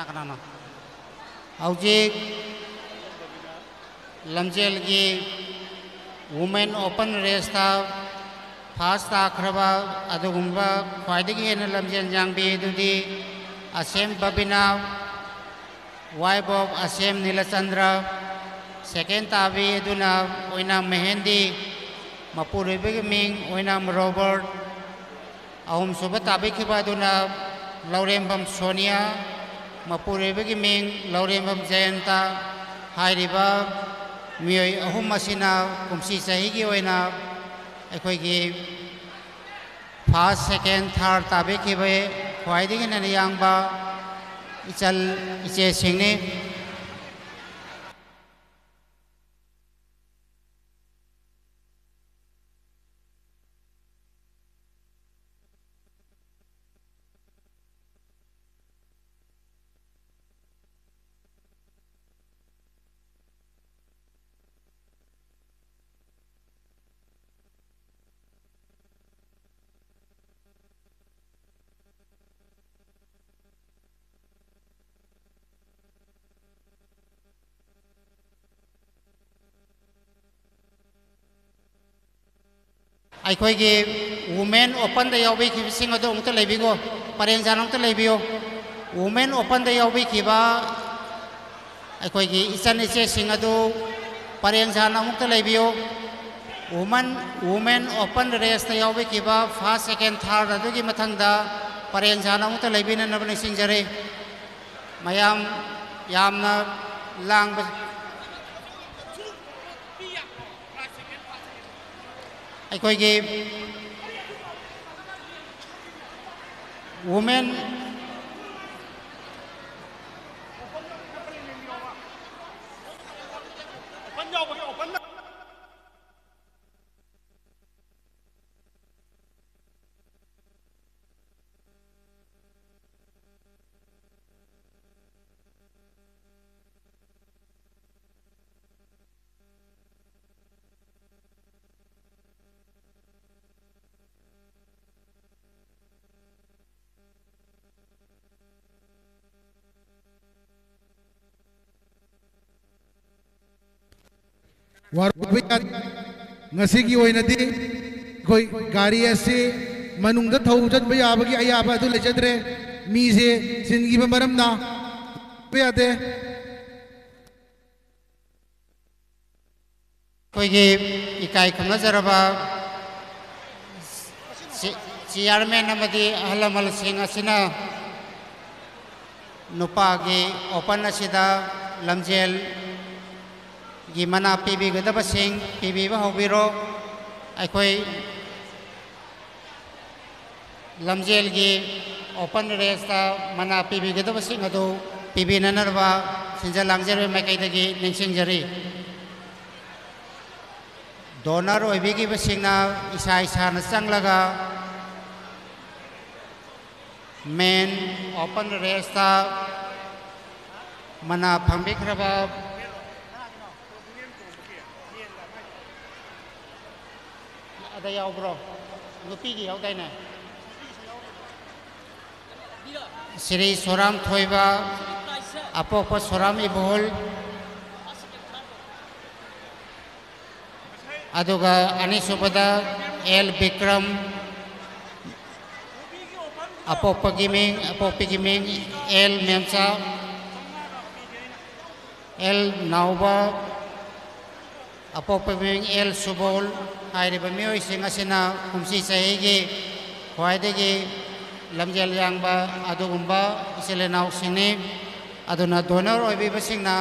Kana Aujik Lamjel gi Women Open Race ta Fast Akraba Adugumba Fighting in Lamjel Jangbi Dudi Asem Babina Wife of Asem Nilachandra Second Tavi Duna Oinam Mehendi Mapuri Ming Oinam Robert Ahum Subatabi Kibaduna Laurembam Sonia Mapuri Ming Laurembam Jayanta Hairiba Mioy Ahum Masina Kumsi Sahigi Oina Ekoigi First, Second, Third Tabi Kibe Fighting in a young bar Ichal Iche Singni Aikoigi Women Open the Yobi Kissing of the Uncle Lebigo, Parenza Lebio, Women Open the Yobi Kiba, Aikoigi Isaniche Singado, Parenza Uncle Lebio, Women Open the Race the Yobi Kiba, First, Second, Third, Adugi Matanda, Parenza Uncle Lebin and Nabani Singere, Mayam Yamna Lang. Aikoigi Women Ngasi gi oinadi koi gari ase मनुंगदा थौ चतबा याबगी अयाबा अदु लेजद्रे मीसे सिनगी मरमना यादे कोई इकाई खमजरबा chairman अहलमल Singh नुपागी open असिदा लमजेल गी मना पीबीगदब सिंह पीबीबा हौबिरो अखोई लमजेल गी ओपन रेस्ता मना पीबीगदब सिंह अदु पीबीननरबा सिंजा लांगजेर मैकैदगी निंसिंगजरी डोनर ओइबिगिब सिंगना इसा इसाना चंगलगा मेन ओपन रेस्ता मना फंबिख्रबा अदा यावब्रो नुपीगी यावदाइना श्री सोराम थोइबा अपोप सोराम इबोल अदुगा अनिसुबदा एल विक्रम अपोपगी मिंग एल मेमसा एल नाउबा अपोपगी मिंग एल सुबोल हाइरिबा मियोइसिंग असिना कुमसी चहिगी ख्वाइदगी लमजेल यांगबा अदुगुम्बा इसेलेनाउ सिंगनी अदुना डोनर ओइबिबा सिंगना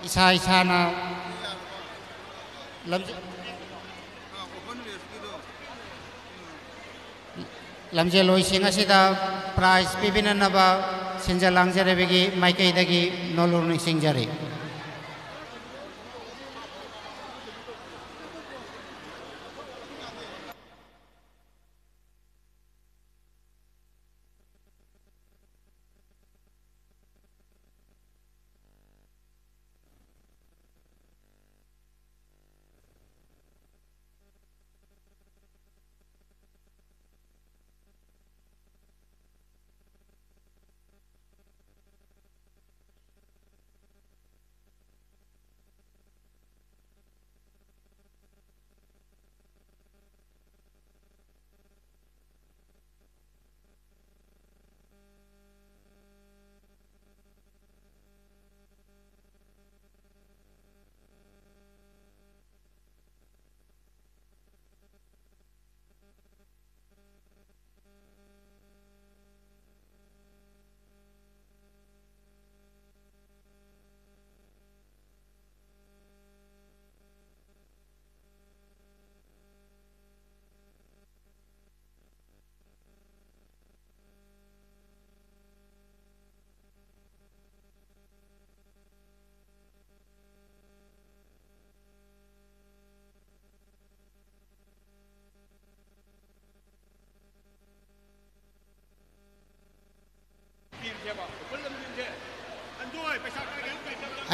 इसा इसाना लमजेलोइसिंग असिदा प्राइज पिबिननबा सिंजा लांगजरेबगी माइकैदगी नोलुर निसिंगजरी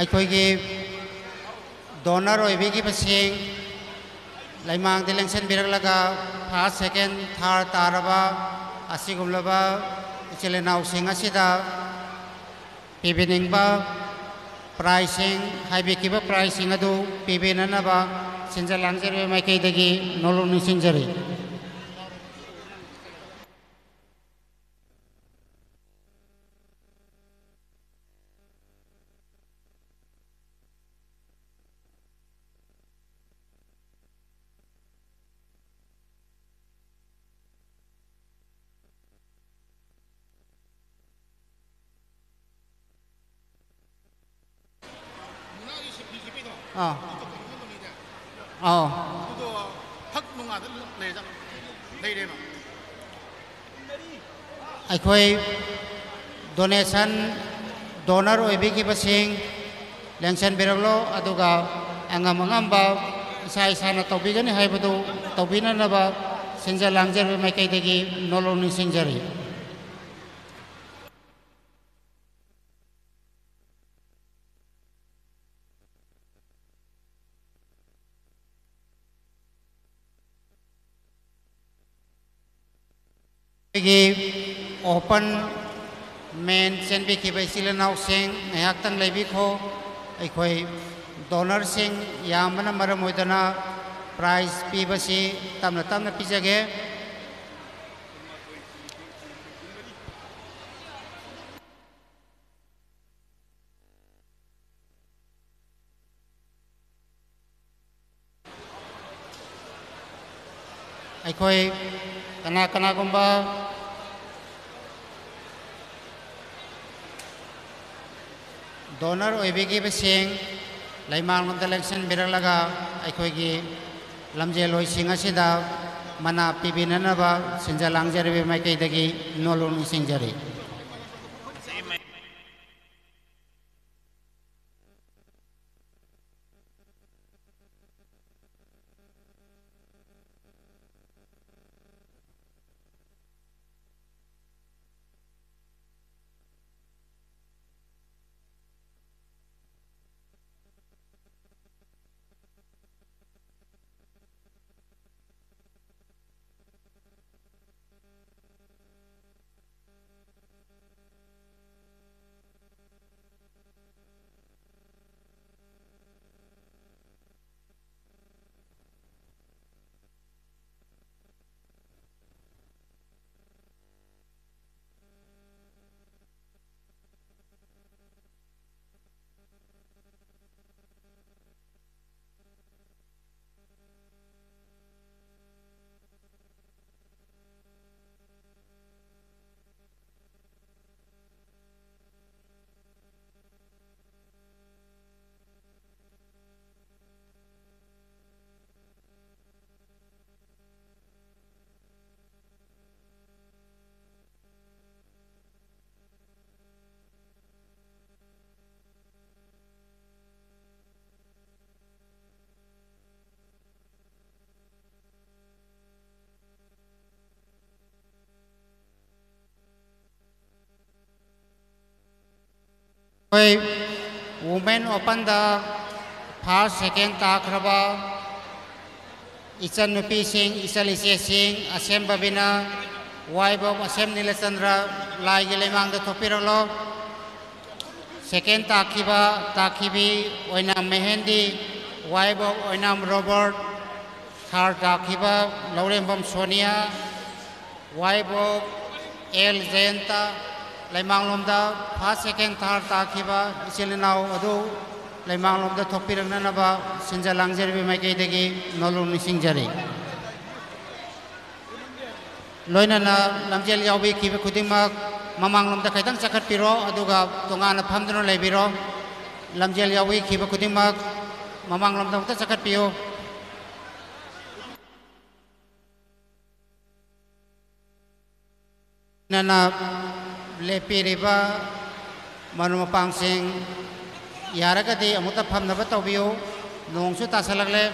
अखोगी डोनर ओइबिगिब सिंग लाइमांग दिलेंसन बिरगलगा फर्स्ट सेकेंड थर्ड तारबा असिगुमलबा इचेलेनाउ सिंग असिदा पिबिनिंगबा प्राइसिंग हाइबिकिबा प्राइसिंग अदु पिबिननबा सिंजा लांगजेरबे माइकैदगी नोलुर निसिंगजरी अखोई डोनेशन डोनर ओइबिगिब सिंग लेंसन बिरगलो अदुगा अंगम अंगमबा इसा इसाना तौबिगनि हाइबदु तौबिननबा सिंजा लांगजेरबे माइकैदगी नोलुर निसिंगजरी ओपन मेन चेंबी की बैसिलनाउ सिंग नयाक्तंग लेबिखो अखोई डोनर सिंग यामना मरम होइदना प्राइज पीबसी तमना तमना पिजगे ꯑꯩꯈꯣꯏ ꯀꯅꯥꯒꯨꯝꯕ donor oibigibasing ꯂꯩꯃꯥꯡꯂꯣꯝꯗ ꯂꯦꯡꯁꯤꯟꯕꯤꯔꯛꯂꯒ ꯑꯩꯈꯣꯏꯒꯤ ꯂꯝꯖꯦꯜꯂꯣꯏꯁꯤꯡ ꯑꯁꯤꯗ ꯃꯅꯥ ꯄꯤꯕꯤꯅꯅꯕ ꯁꯤꯟꯖ ꯂꯥꯡꯖꯔꯤꯕ ꯃꯥꯏꯀꯩꯗꯒꯤ ꯅꯣꯂꯨ ꯅꯤꯡꯁꯤꯡꯖꯔꯤ Oi, Women Open the first, second takraba, Ichan Nupi Singh, Isalisi Singh, Asem Babina, Waibo, Asem Nilasandra, Lai Gilimang the Topirolo, second Takiba, Takibi, Oinam Mehendi, Waibo, Oinam Robert, third Takiba, Laurembam Sonia, Waibo, El Zenta, Laimanglomda, first, second, third, Takiba, Silinao, Adu, Laimanglomda, Topiranaba, Sinja Langzeri, Makedegi, Nolu Nisingari. Loinana, Lamjel Yawi, Kiva Kudimak, Mamanglomda Kaitan Sakat Piro, Aduga, Tongana Pandro Lebiro, Lamjel Yawi, Kiva Kudimak, Mamanglomda Sakat Pio. Nana Lepiriba Manumapang Sing Yaragadi Amuta Pamnabatobio, Nongsuta Salagle.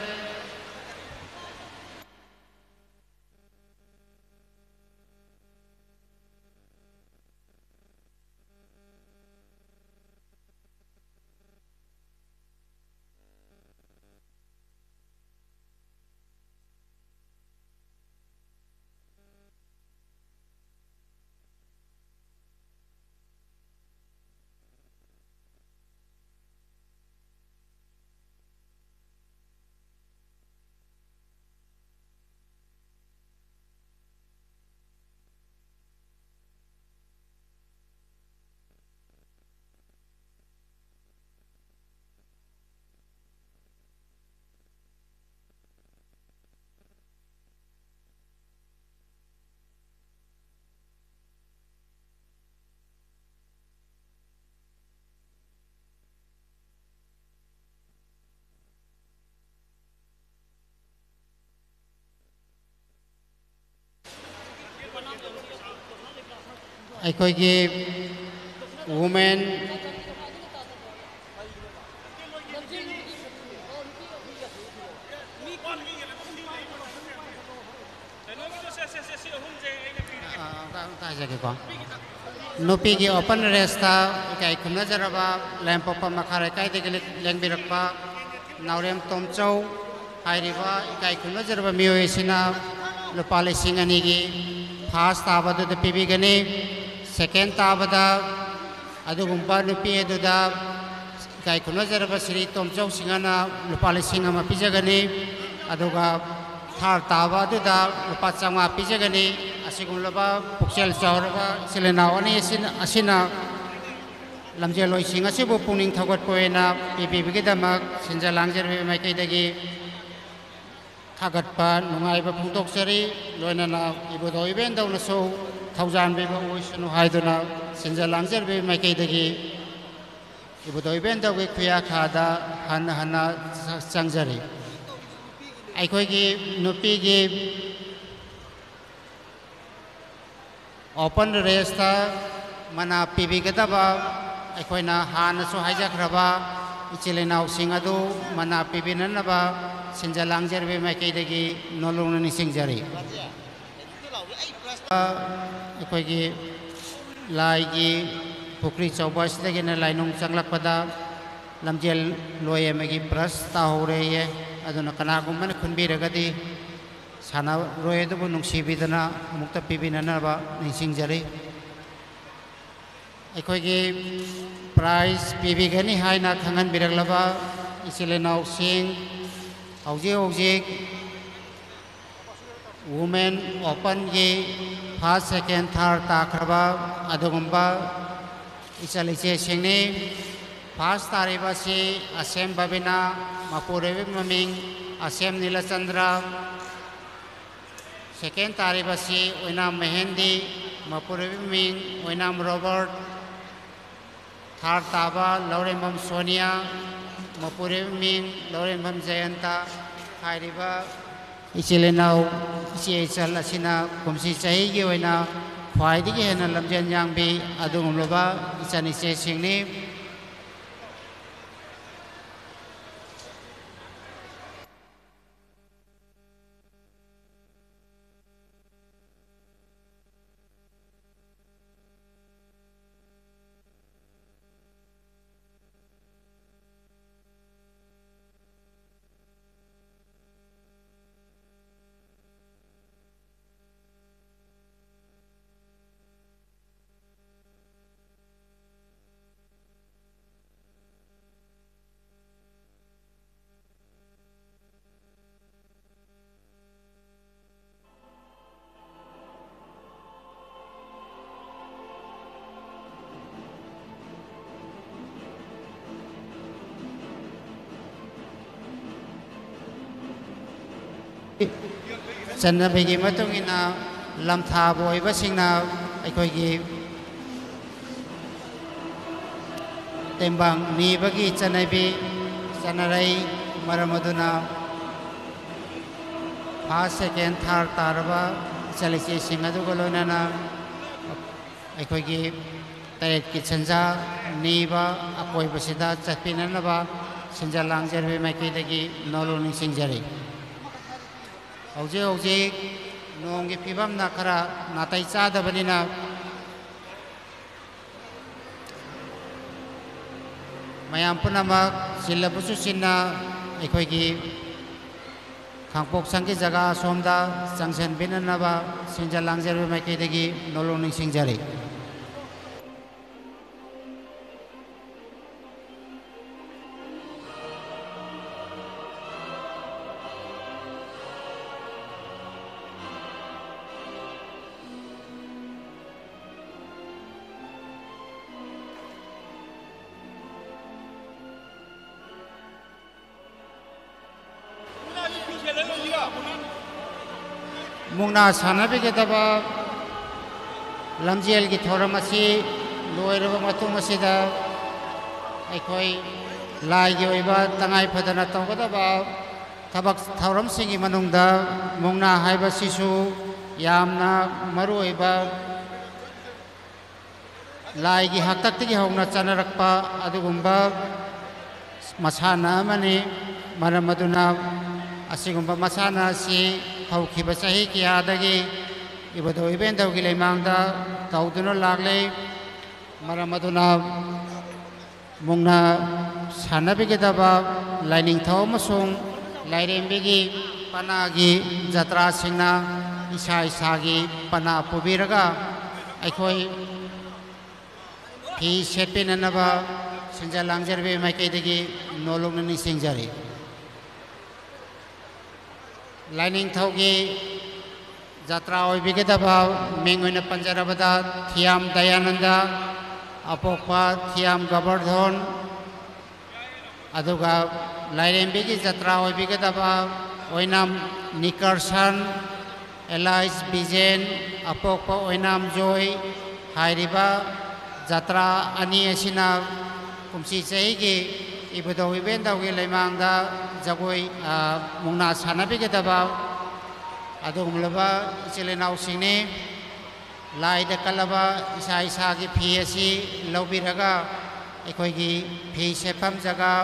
Aikoigi women Nupigi open resta kai kumna jaraba lampo pamakare kai de lengbirakpa naurem tomchau hairiba kai kumna jaraba mioesina lupali singanigi first tabadu de pibigani second tabada adugumpa nupi eduda kai kumna jaraba sri tomchau singana lupali singama pijagani aduga third tabadu da lupachama pijagani Asigulaba, Puxel Sauraba, Selenawani, Asina, Lamjeloi Singasibu Puning Tagot Poena, Bibigidamak, Sinja Langer, Makidagi, थागतपा नुंगाइबा फोंदोकचरी लोइनना इबोदो event दौनसो थौजानबेबा ओइसनु हाइदुना सिंजा लांजरबे माइकैदगी इबोदो इवेंट दौगे खुया खादा हन्ना हन्ना चंगजरी अखोइगी नुपीगी ओपन रेस्ता मना पीबीगदबा अखोइना हानसो हाइजखरबा इचिलेनाउसिंग अदु मना पीबीननबा सिंजा लांजरबे माइकैदगी नोलुंगना निसिंगजरी अखोइगी लाइगी पुखरी चौबासदगिना लाइनुंग चंगलकपदा लमजेल लोयेमगी ब्रश ताहौरेये अदुना कनागुम्बन खुनबीरगदी साना रोयदबु नुंसीबिदना अमुक्ता पीबीननबा निसिंगजरी अखोइगी प्राइज पीबीगनी हाइना खंगनबिरगलबा इचिलेनाउसिंग हौजे हौजे वुमेन ओपन की फर्स्ट सेकेंड थर्ड ताखरबा अदुगुम्बा इचलिचे सिंगनी फर्स्ट तारिबासी असेम बबिना मपुरेबी ममिंग असेम नीलचंद्र सेकेंड तारिबासी ओइनाम मेहंदी मपुरेबी ममिंग ओइनाम रॉबर्ट थर्ड ताबा लौरेंबम सोनिया मपुरेबी ममिंग लौरेंबम जयंता हाइरिबा इचिलेनाउ इचेचल असिना कुमसी चाहीगी ओइना ख्वाइदगी हेना लमजेन यांबी अदुगुमलबा इचनिचे सिंगनी चन्नबेगी मतुंगिना लमथा बोइबसिंगना अखोइगी तेंबांग नीबगी चनबी चनरई मरमदुना फर्स्ट सेकेंड थर्ड तारबा चलिचे सिंग अदुगा लोइनाना अखोइगी तरेट की चंजा नीबा अकोइबसिदा चटपिननबा सिंजा लांजरबे माइकैदगी नोलुनिंग सिंजरी हौजे हौजे नोंगी फिबमना खरा नातै चादबनिना मयाम पुनमक सिल्लबुसु सिन्ना अखोइगी खांपोक संगी जगह सोमदा चंगसन बिननबा सिंजा लांजरबे माइकैदगी नोलुनिंग सिंजरी मुंगना सानबीगदबा लमजेल की थौरम असी लोइरबा मतुंग असिदा अखोई लाइगी ओइबा तंगाई फदना तौगदबा थबक थौरम सिंगी मनुंगदा मुंगना हाइबसिसु यामना मरु ओइबा लाइगी हक्तक्तिगी हौना चनरक्पा अदुगुम्बा मसाना मने मरमदुना असिगुम्बा मसाना सि हौखिबा चाही कियादगी इबदो इवेंट दौगी लेमांगदा तौदुना लागले मरमदुना मुंगना सानबीगदबा लाइनिंग थौ मसुंग लाइरेंबीगी पनागी जत्रा सिंगना इसा इसागी पना पुबीरगा अखोई फी सेटपिननबा सिंजा लांजरबे माइकैदगी नोलुंगना निसिंजरी लाइनिंग थौगी जत्रा ओइबिगदबा मिंग ओइना पंजरबदा थियाम दयानंदा अपोकपा थियाम गवर्धन अदुगा लाइरेंबीगी जत्रा ओइबिगदबा oinam Nikarsan Elias Bijen apokpa oinam Joy hairiba jatra ani asina kumsi chahi ibado event dawgi leimangda jagoi mungna sanabigedaba adugumlaba ichilenau singni laida kalaba isa isa gi phi asi lobiraga ekhoi phi sepam jaga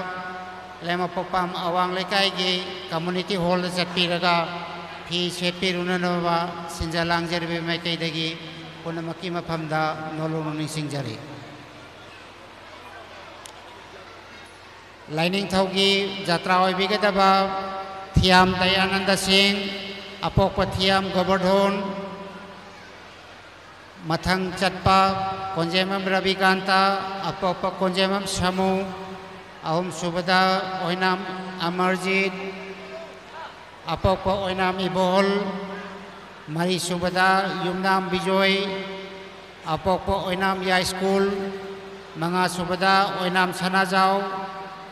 lema popam awang lekai gi community hall chatpiraga phi sepirunanaba sinjalang jerbe maikai dagi punamaki maphamda nolong ningsingjari Lining Thaugi Jatra Oibigedaba Thiam Dayananda Singh Apokpa Thiam Gobardhon Mathang Chatpa Konjemam Ravikanta Apokpa Konjemam Samu Ahum Subada Oinam Amarjit Apokpa Oinam Ibol Mari Subada Yumnam Bijoy Apokpa Oinam Yai School Manga Subada Oinam Sanajau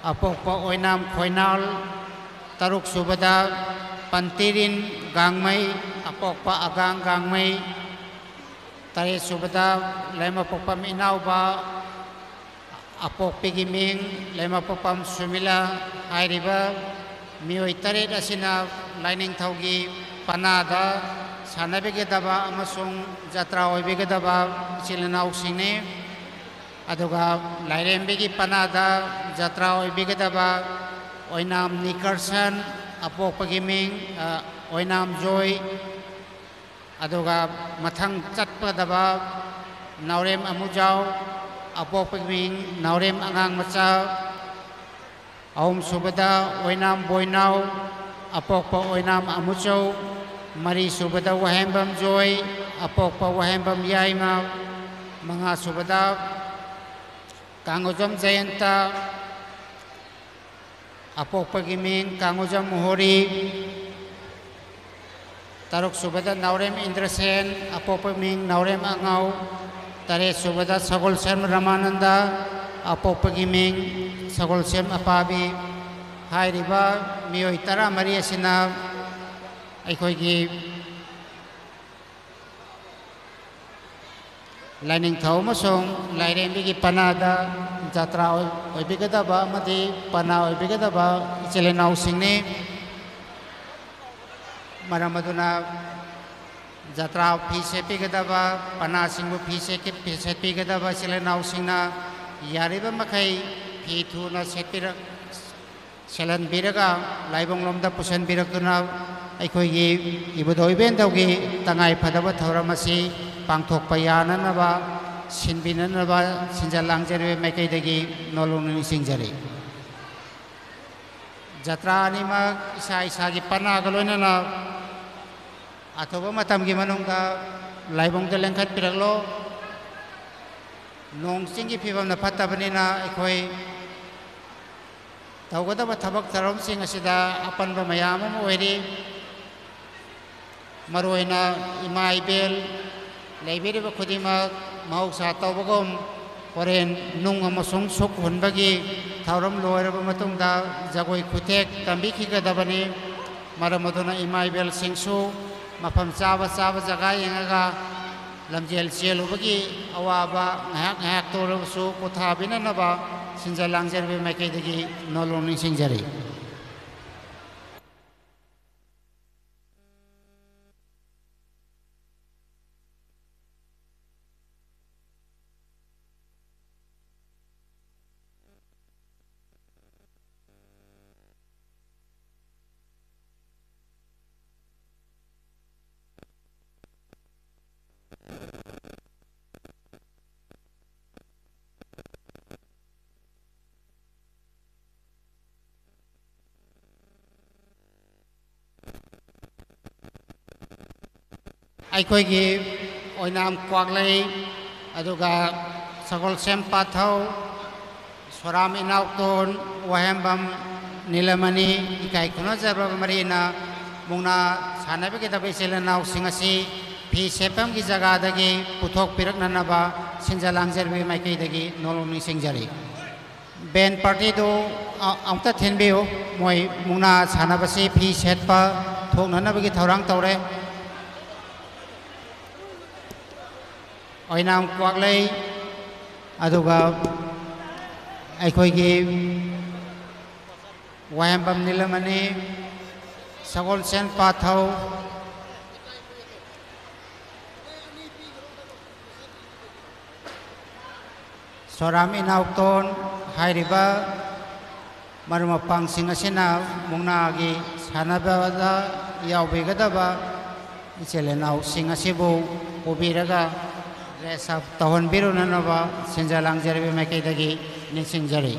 Apokpa oinam Khoinal Taruk Subada Pantirin Gangmai Apokpa Agang Gangmai Tare Subada Lema Popam Inauba Apokpi Giming Lema Popam Sumila Hairiba Mioi Taret Asina Lining Thaugi Panada Sanabigedaba Amasung Jatra Oibigedaba Chilenau Sine Aduga Lairembigi Panada Jatra Oibigedaba Oinam Nikarsan Apokpa Giming Oinam Joy Aduga Mathang Chatpadaba Naurem Amujau Apokpa Giming Naurem Angang Macha Aum Subada Oinam Boinau Apokpa Oinam Amuchau Mari Subada Wahembam Joy Apokpa Wahembam Yaima Manga Subada Kangojam Jayanta Apokpa Giming Kangojam Muhori Taruk Subada Naurem Indrasen Apokpa Giming Naurem Angau Tare Subada Sagol Sem Ramananda Apokpa Giming Sagol Sem Apabi Hairiba Mioi Tara Maria Sina Aikhoigi Lining Thau Masong Lairembigi Panada Jatra Oibigedaba Amadi Pana Oibigedaba Ichilenau Singni Maramaduna Jatra Phi Sepigedaba Pana Singbu Phi Sepigedaba Ichilenau Singna Yariba Makai Phi Thuna Sepirak Selan Biraga Laibong Lomda Pusan Birakuna Aikhoigi Ibudoi Bendaugi Tangai Padaba Thauramasi Pangthokpa yananaba sinbinanaba sinjalangjare maikai nolong nisingjari Jatra anima isa isa gi panaga loinana athoba matamgi manungda laibongda lengkhat piraklo nongsinggi phibamna phattabanina ekhoi tawgadaba thabak tharom sing asida apanba mayam ama oiri maroina ima ibel Laibiriba Khudima Mahoksa Tawbagom Horen Nung Amasung Suk Hunbagi Thauram Loiraba Matungda Jagoi Kutek Tambikigadabani Maramaduna Imaibel Singsu Mafam Chaba Chaba Jaga Yengaga Lamjel Chelubagi Awaba Ngahak Ngahak Torabasu Pothabinanaba Sinjalangjerbe Makaidagi Nolong Ningsingjari Aikhoigi Oinam Kwaglei aduga Sagol Sem Pathau Soram Inaukton Wahembam Nilamani Ikai Kunajabra Marina Mungna Sanabigedaba Ichilenau Singasi Phi Sepam gi jagadagi puthok piraknanaba sinjalangjerbe maikai dagi nolong nisingjari ꯕꯦꯟ ꯄꯥꯔꯇꯤꯗꯨ ꯑꯃꯨꯛꯇ ꯊꯤꯟꯕꯤꯌꯨ ꯃꯣꯏ ꯃꯨꯛꯅꯥ ꯁꯥꯟꯅꯕꯁꯤ ꯐꯤ ꯁꯦꯠꯄ ꯊꯣꯛꯅꯅꯕꯒꯤ ꯊꯧꯔꯥꯡ ꯇꯧꯔꯦ ꯑꯣꯏꯅꯥꯝ ꯀ꯭ꯋꯥꯛꯂꯩ ꯑꯗꯨꯒ ꯑꯩꯈꯣꯏꯒꯤ ꯋꯥꯍꯦꯝꯕꯝ ꯅꯤꯂꯃꯅꯤ ꯁꯒꯣꯜꯁꯦꯟ ꯄꯥꯊꯧ ꯁꯣꯔꯥꯝ ꯏꯅꯥꯎꯇꯣꯟ ꯍꯥꯏꯔꯤꯕ ꯃꯔꯨꯞ ꯃꯄꯥꯡꯁꯤꯡ ꯑꯁꯤꯅ ꯃꯨꯛꯅꯥꯒꯤ ꯁꯥꯟꯅꯕꯗ ꯌꯥꯎꯕꯤꯒꯗꯕ ꯏꯆꯤꯜ ꯏꯅꯥꯎꯁꯤꯡ ꯑꯁꯤꯕꯨ ꯄꯨꯕꯤꯔꯒ ꯗ꯭ꯔꯦꯁ ꯑꯞ ꯇꯧꯍꯟꯕꯤꯔꯨꯅꯅꯕ ꯁꯤꯟꯖ ꯂꯥꯡꯖꯔꯤꯕ ꯃꯥꯏꯀꯩꯗꯒꯤ ꯅꯤꯡꯁꯤꯡꯖꯔꯤ